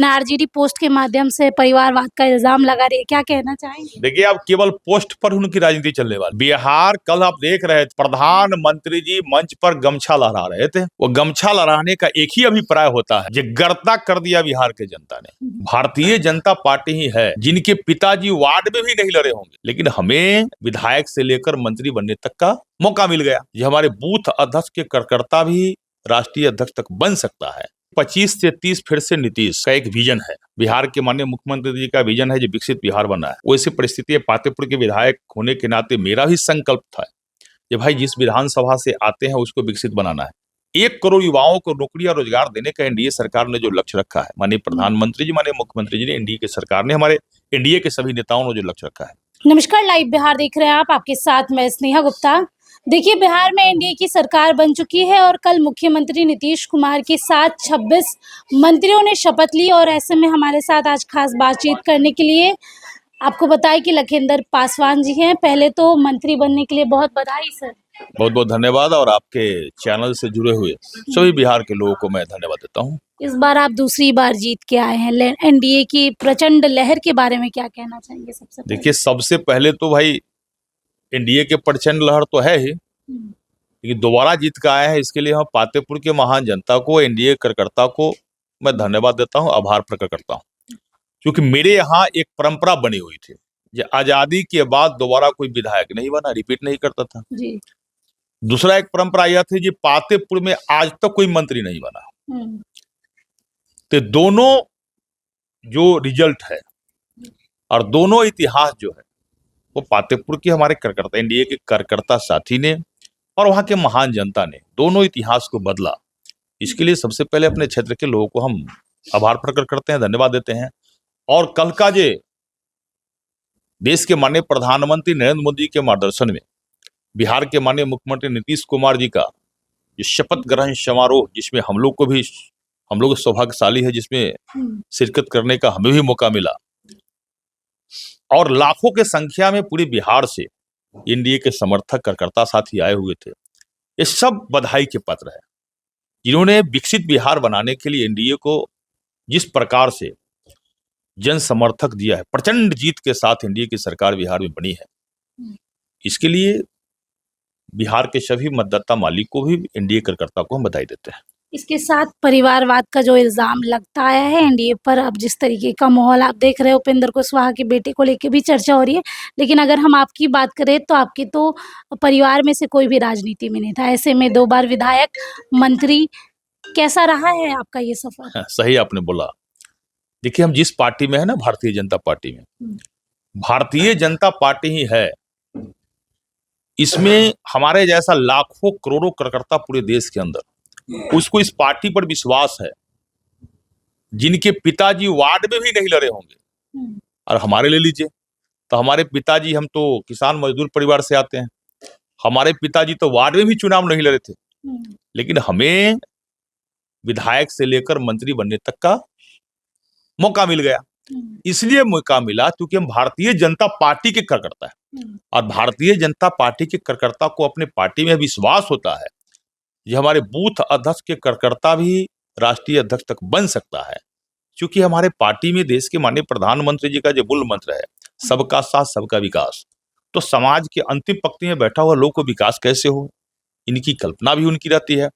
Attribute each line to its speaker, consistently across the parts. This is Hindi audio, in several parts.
Speaker 1: एनआरजीडी पोस्ट के माध्यम से परिवारवाद का इल्जाम लगा रही है, क्या कहना चाहेंगे?
Speaker 2: देखिए, अब केवल पोस्ट पर उनकी राजनीति चलने वाली। बिहार कल आप देख रहे थे, प्रधानमंत्री जी मंच पर गमछा लहरा रहे थे। वो गमछा लहराने का एक ही अभिप्राय होता है, जो गर्दा कर दिया बिहार के जनता ने। भारतीय जनता पार्टी ही है जिनके पिताजी वार्ड में भी नहीं लड़े होंगे, लेकिन हमें विधायक से लेकर मंत्री बनने तक का मौका मिल गया। ये हमारे बूथ अध्यक्ष के कार्यकर्ता भी राष्ट्रीय अध्यक्ष तक बन सकता है। 25 से 30 फिर से नीतीश का एक विजन है। बिहार के माननीय मुख्यमंत्री जी का विजन है जो विकसित बिहार बनना है। वैसी परिस्थिति पातेपुर के विधायक होने के नाते मेरा भी संकल्प था कि भाई जिस विधानसभा से आते हैं उसको विकसित बनाना है। 1 करोड़ युवाओं को नौकरी और रोजगार देने का एनडीए सरकार ने जो लक्ष्य रखा है, माननीय प्रधानमंत्री जी, माननीय मुख्यमंत्री जी ने, एनडीए की सरकार ने, हमारे एनडीए के सभी नेताओं ने जो लक्ष्य रखा है।
Speaker 1: नमस्कार, लाइव बिहार देख रहे हैं आप, आपके साथ मैं स्नेहा गुप्ता। देखिए, बिहार में एनडीए की सरकार बन चुकी है और कल मुख्यमंत्री नीतीश कुमार के साथ 26 मंत्रियों ने शपथ ली और ऐसे में हमारे साथ आज खास बातचीत करने के लिए आपको बताएं कि लखिंदर पासवान जी हैं। पहले तो मंत्री बनने के लिए बहुत बधाई सर।
Speaker 2: बहुत बहुत धन्यवाद, और आपके चैनल से जुड़े हुए सभी बिहार के लोगों को मैं धन्यवाद देता हूँ।
Speaker 1: इस बार आप दूसरी बार जीत के आए हैं, एनडीए की प्रचंड लहर के बारे में क्या कहना चाहेंगे? सबसे
Speaker 2: देखिए, सबसे पहले तो भाई एनडीए के प्रचंड लहर तो है ही, लेकिन दोबारा जीत के आए हैं, इसके लिए हम पातेपुर के महान जनता को, एनडीए कार्यकर्ता को मैं धन्यवाद देता हूं, आभार प्रकट करता हूं। क्योंकि मेरे यहाँ एक परंपरा बनी हुई थी, जो आजादी के बाद दोबारा कोई विधायक नहीं बना, रिपीट नहीं करता था
Speaker 1: जी।
Speaker 2: दूसरा एक परंपरा यह थी, जो पातेपुर में आज तक कोई मंत्री नहीं बना। तो दोनों जो रिजल्ट है और दोनों इतिहास जो है वो पातेपुर के हमारे कार्यकर्ता, एनडीए के कार्यकर्ता साथी ने और वहां के महान जनता ने दोनों इतिहास को बदला। इसके लिए सबसे पहले अपने क्षेत्र के लोगों को हम आभार प्रकट करते हैं, धन्यवाद देते हैं। और कल का जे देश के माननीय प्रधानमंत्री नरेंद्र मोदी के मार्गदर्शन में बिहार के माननीय मुख्यमंत्री नीतीश कुमार जी का जो शपथ ग्रहण समारोह, जिसमें हम लोग सौभाग्यशाली है, जिसमें शिरकत करने का हमें भी मौका मिला, और लाखों के संख्या में पूरे बिहार से एनडीए के समर्थक कार्यकर्ता साथी आए हुए थे। ये सब बधाई के पात्र है, जिन्होंने विकसित बिहार बनाने के लिए एनडीए को जिस प्रकार से जन समर्थक दिया है, प्रचंड जीत के साथ एनडीए की सरकार बिहार में बनी है। इसके लिए बिहार के सभी मतदाता मालिक को भी, एनडीए कार्यकर्ता को हम बधाई देते हैं।
Speaker 1: इसके साथ परिवारवाद का जो इल्जाम लगता आया है एनडीए पर, अब जिस तरीके का माहौल आप देख रहे हो, उपेंद्र कुशवाहा के बेटे को लेकर भी चर्चा हो रही है, लेकिन अगर हम आपकी बात करें तो आपके तो परिवार में से कोई भी राजनीति में नहीं था। ऐसे में 2 बार विधायक, मंत्री, कैसा रहा है आपका ये सफर?
Speaker 2: सही आपने बोला। देखिए, हम जिस पार्टी में है ना, भारतीय जनता पार्टी में, भारतीय जनता पार्टी ही है, इसमें हमारे जैसा लाखों करोड़ों कार्यकर्ता पूरे देश के अंदर, उसको इस पार्टी पर विश्वास है, जिनके पिताजी वार्ड में भी नहीं लड़े होंगे। और हमारे ले लीजिए, तो हमारे पिताजी, हम तो किसान मजदूर परिवार से आते हैं, हमारे पिताजी तो वार्ड में भी चुनाव नहीं लड़े थे, लेकिन हमें विधायक से लेकर मंत्री बनने तक का मौका मिल गया। इसलिए मौका मिला क्योंकि हम भारतीय जनता पार्टी के कार्यकर्ता है, और भारतीय जनता पार्टी के कार्यकर्ता को अपने पार्टी में विश्वास होता है, ये हमारे बूथ अध्यक्ष के कार्यकर्ता भी राष्ट्रीय अध्यक्ष तक बन सकता है। क्योंकि हमारे पार्टी में देश के माननीय प्रधानमंत्री जी का जो मूल मंत्र है, सबका साथ सबका विकास, तो समाज के अंतिम पंक्ति में बैठा हुआ लोग को विकास कैसे हो, इनकी कल्पना भी उनकी रहती है।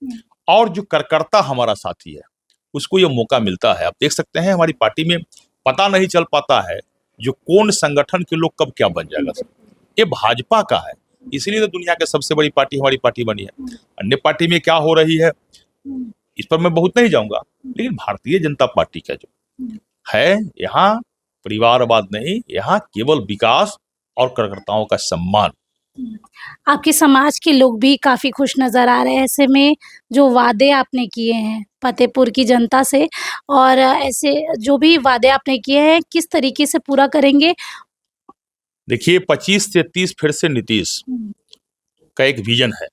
Speaker 2: और जो कार्यकर्ता हमारा साथी है, उसको ये मौका मिलता है। आप देख सकते हैं, हमारी पार्टी में पता नहीं चल पाता है जो कौन संगठन के लोग कब क्या बन जाएगा। ये भाजपा का है, इसीलिए तो दुनिया की सबसे बड़ी पार्टी हमारी पार्टी बनी है। अन्य पार्टी में क्या हो रही है इस पर मैं बहुत नहीं जाऊंगा, लेकिन भारतीय जनता पार्टी का जो है, यहाँ परिवारवाद नहीं, यहाँ केवल विकास और कार्यकर्ताओं का सम्मान।
Speaker 1: आपके समाज के लोग भी काफी खुश नजर आ रहे हैं। ऐसे में जो वादे आपने किए हैं फतेहपुर की जनता से, और ऐसे जो भी वादे आपने किए हैं, किस तरीके से पूरा करेंगे?
Speaker 2: देखिए, 25 से 30 फिर से नीतीश का एक विजन है,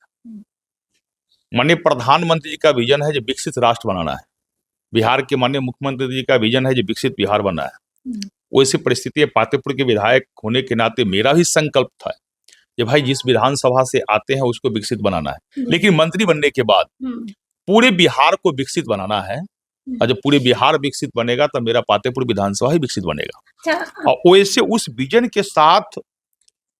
Speaker 2: माननीय प्रधानमंत्री जी का विजन है जो विकसित राष्ट्र बनाना है। बिहार के माननीय मुख्यमंत्री जी का विजन है जो विकसित बिहार बनना है। वैसी परिस्थिति पातेपुर के विधायक होने के नाते मेरा भी संकल्प था कि भाई जिस विधानसभा से आते हैं उसको विकसित बनाना है, लेकिन मंत्री बनने के बाद पूरे बिहार को विकसित बनाना है। और जब पूरे बिहार विकसित बनेगा तो मेरा पातेपुर विधानसभा ही विकसित बनेगा।
Speaker 1: अच्छा,
Speaker 2: और वैसे उस विजन के साथ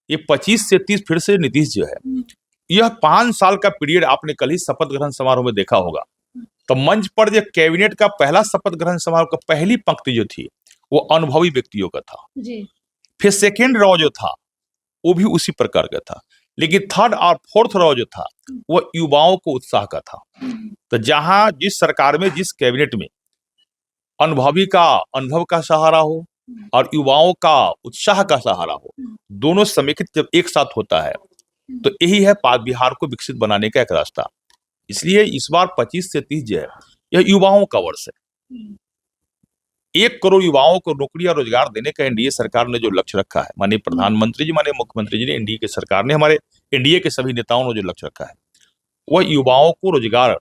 Speaker 2: ये 25 से 30 फिर से नीतीश जो है, यह 5 साल का पीरियड आपने कल ही शपथ ग्रहण समारोह में देखा होगा। तो मंच पर जो कैबिनेट का पहला शपथ ग्रहण समारोह का पहली पंक्ति जो थी वो अनुभवी व्यक्तियों का था।
Speaker 1: जी।
Speaker 2: फिर सेकेंड रॉ जो था वो भी उसी प्रकार का था, लेकिन थर्ड और फोर्थ रॉ जो था वो युवाओं को उत्साह का था। तो जहां जिस सरकार में जिस कैबिनेट में अनुभवी का अनुभव का सहारा हो और युवाओं का उत्साह का सहारा हो, दोनों समेकित जब एक साथ होता है तो यही है बिहार को विकसित बनाने का एक रास्ता। इसलिए इस बार 25 से 30 जो है यह युवाओं का वर्ष है। 1 करोड़ युवाओं को नौकरी और रोजगार देने का एनडीए सरकार ने जो लक्ष्य रखा है, माननीय प्रधानमंत्री जी, माननीय मुख्यमंत्री जी ने, एनडीए की सरकार ने, हमारे एनडीए के सभी नेताओं ने जो लक्ष्य रखा है वह युवाओं को रोजगार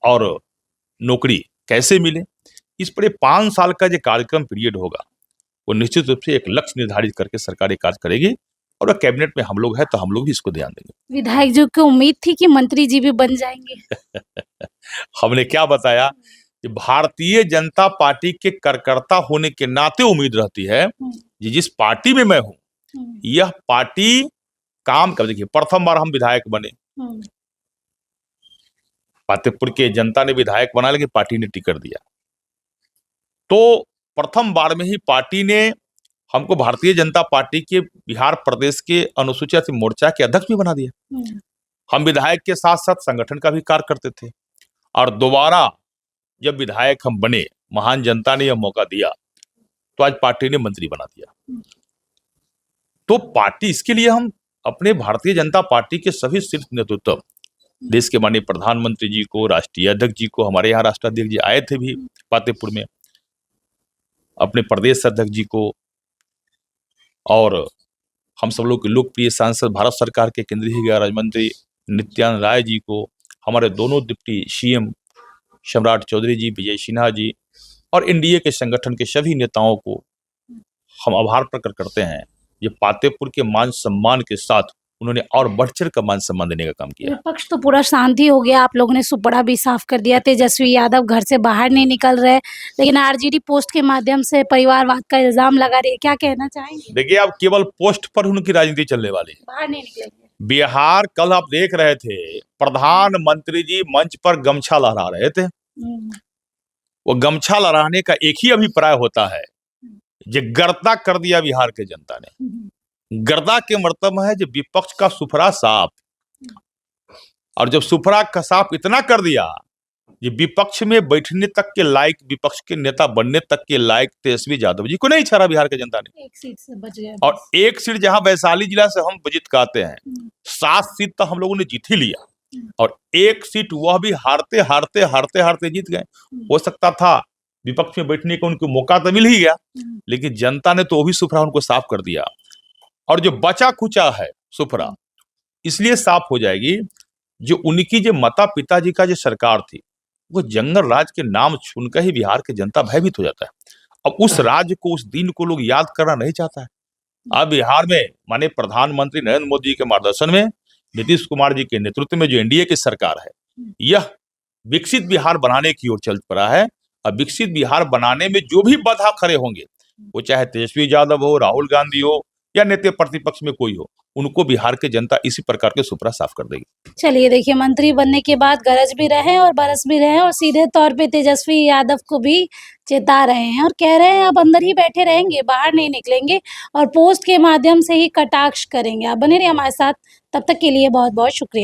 Speaker 2: और नौकरी कैसे मिले, इस पर 5 साल का जो कार्यक्रम पीरियड होगा वो निश्चित रूप से एक लक्ष्य निर्धारित करके सरकार कार्य करेगी। और कैबिनेट में हम लोग हैं तो हम लोग भी इसको ध्यान देंगे।
Speaker 1: विधायक जी को उम्मीद थी कि मंत्री जी भी बन जाएंगे।
Speaker 2: हमने क्या बताया कि भारतीय जनता पार्टी के कार्यकर्ता होने के नाते उम्मीद रहती है कि जिस पार्टी में मैं हूं यह पार्टी काम कर। देखिए, प्रथम बार हम विधायक बने, पातेपुर के जनता ने विधायक बना, लेकिन पार्टी ने टिकट दिया। तो प्रथम बार में ही पार्टी ने हमको भारतीय जनता पार्टी के बिहार प्रदेश के अनुसूचित मोर्चा के अध्यक्ष भी बना दिया। हम विधायक के साथ साथ संगठन का भी कार्य करते थे, और दोबारा जब विधायक हम बने, महान जनता ने यह मौका दिया तो आज पार्टी ने मंत्री बना दिया। तो पार्टी, इसके लिए हम अपने भारतीय जनता पार्टी के सभी शीर्ष नेतृत्व, देश के माननीय प्रधानमंत्री जी को, राष्ट्रीय अध्यक्ष जी को, हमारे यहाँ राष्ट्राध्यक्ष जी आए थे भी पातेपुर में, अपने प्रदेश अध्यक्ष जी को, और हम सब लोग के लोकप्रिय सांसद, भारत सरकार के केंद्रीय राज्य मंत्री नित्यानंद राय जी को, हमारे दोनों डिप्टी सीएम सम्राट चौधरी जी, विजय सिन्हा जी, और एनडीए के संगठन के सभी नेताओं को हम आभार प्रकट करते हैं। ये पातेपुर के मान सम्मान के साथ उन्होंने और बढ़-चढ़ कर मान सम्मान देने का काम किया।
Speaker 1: विपक्ष तो पूरा शांति हो गया, आप लोगों ने सुपड़ा भी साफ कर दिया। तेजस्वी यादव घर से बाहर नहीं निकल रहे, लेकिन आरजेडी पोस्ट के माध्यम से परिवारवाद का इल्जाम लगा रही है, क्या कहना चाहेंगे?
Speaker 2: देखिए, अब केवल पोस्ट पर उनकी राजनीति चलने वाली है,
Speaker 1: बाहर नहीं निकलेंगे।
Speaker 2: बिहार, कल आप देख रहे थे प्रधानमंत्री जी मंच पर गमछा लहरा रहे थे। वो गमछा लहराने का एक ही अभिप्राय होता है, ये गर्दा कर दिया बिहार के जनता ने। गर्दा के मतलब है जो विपक्ष का सुफरा साफ, और जब सुफरा का साफ इतना कर दिया ये विपक्ष में बैठने तक के लायक, विपक्ष के नेता बनने तक के लायक तेजस्वी यादव जी को नहीं छोड़ा बिहार के जनता ने।
Speaker 1: 1 सीट से बच गए,
Speaker 2: और 1 सीट जहां वैशाली जिला से हम जीत कहते हैं, 7 सीट तो हम लोगों ने जीत ही लिया, और 1 सीट वह भी हारते हारते हारते हारते जीत गए। हो सकता था विपक्ष में बैठने का उनको मौका तो मिल ही गया, लेकिन जनता ने तो वो भी सुफरा उनको साफ कर दिया। और जो बचा खुचा है सुफरा इसलिए साफ हो जाएगी, जो उनकी जो माता पिताजी का जो सरकार थी वो जंगल राज के नाम सुनकर ही बिहार के जनता भयभीत हो जाता है। अब उस राज्य को, उस दिन को लोग याद करना नहीं चाहता है। अब बिहार में माननीय प्रधानमंत्री नरेंद्र मोदी जी के मार्गदर्शन में, नीतीश कुमार जी के नेतृत्व में जो एनडीए की सरकार है, यह विकसित बिहार बनाने की ओर चल पड़ा है। और विकसित बिहार बनाने में जो भी बाधा खड़े होंगे, वो चाहे तेजस्वी यादव हो, राहुल गांधी हो, या नेता प्रतिपक्ष में कोई हो, उनको बिहार के जनता इसी प्रकार के सुपरा साफ कर देगी।
Speaker 1: चलिए, देखिए, मंत्री बनने के बाद गरज भी रहे और बरस भी रहे, और सीधे तौर पे तेजस्वी यादव को भी चेता रहे हैं और कह रहे हैं अब अंदर ही बैठे रहेंगे, बाहर नहीं निकलेंगे, और पोस्ट के माध्यम से ही कटाक्ष करेंगे। आप बने रहिए हमारे साथ, तब तक के लिए बहुत बहुत शुक्रिया।